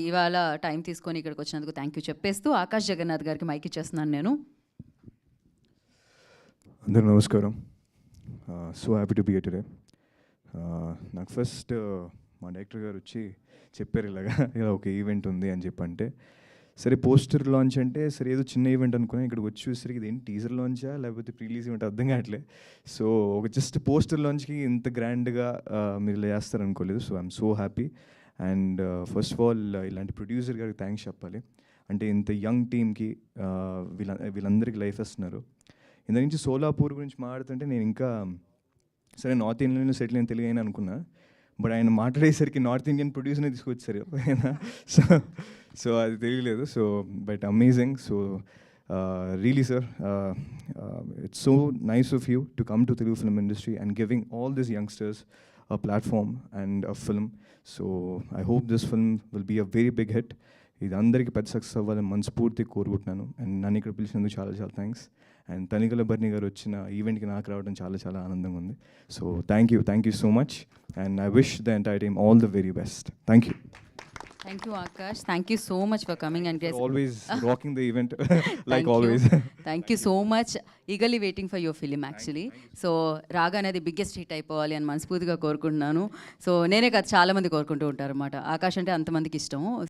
ఇవాళ టైం తీసుకొని ఇక్కడికి వచ్చినందుకు థ్యాంక్ యూ చెప్పేస్తూ ఆకాష్ జగన్నాథ్ గారికి మైక్ ఇచ్చేస్తున్నాను నేను. అందరూ నమస్కారం. So happy to be here today. నాకు ఫస్ట్ మా డైరెక్టర్ గారు వచ్చి చెప్పారు ఇలా ఒక ఈవెంట్ ఉంది అని చెప్పంటే, సరే పోస్టర్ లాంచ్ అంటే సరే ఏదో చిన్న ఈవెంట్ అనుకున్నాను. ఇక్కడికి వచ్చి చూసరికి ఇదేంటి టీజర్ లాంచా లేకపోతే ప్రీలీజ్ ఈవెంట్ అర్థం కావట్లేదు. సో ఒక జస్ట్ పోస్టర్ లాంచ్కి ఇంత గ్రాండ్గా మీరు ఇలా చేస్తారనుకోలేదు. So I'm so happy. And first of all ఇలాంటి ప్రొడ్యూసర్ గారికి థ్యాంక్స్ చెప్పాలి. అంటే ఇంత యంగ్ టీమ్కి వీళ్ళందరికీ లైఫ్ ఇస్తున్నారు. ఇంత నుంచి సోలాపూర్ గురించి మాట్లాడుతుంటే నేను ఇంకా సరే నార్త్ ఇండియన్లో సెటిల్ అయిన తెలుగు అయినా అనుకున్నా. బట్ ఆయన మాట్లాడేసరికి నార్త్ ఇండియన్ ప్రొడ్యూసర్ని తీసుకొచ్చారు. సో సో అది తెలియలేదు. So but amazing. So really sir, it's so nice of you to come to Telugu film industry and giving all this youngsters a platform and a film. So I hope this film will be a very big hit. ఇది అందరికీ పెద్ద success అవ్వాలని మనస్ఫూర్తిగా కోరుకుంటున్నాను. And నన్ను ఇక్కడ పిలిచినందుకు చాలా చాలా థ్యాంక్స్. అండ్ తనికల బర్ని గారు వచ్చిన ఈవెంట్కి నాకు రావడం చాలా చాలా ఆనందంగా ఉంది. So thank you so much. And I wish the entire team all the very best. Thank you Akash. Thank you so much for coming and always rocking the event like always. Thank you so much. Eagerly waiting for your film actually. So రాగా అనేది biggest hit అయిపోవాలి అని మనస్ఫూర్తిగా కోరుకుంటున్నాను. So నేనే కాదు చాలామంది కోరుకుంటూ ఉంటారు అన్నమాట. ఆకాష్ అంటే అంతమందికి ఇష్టం.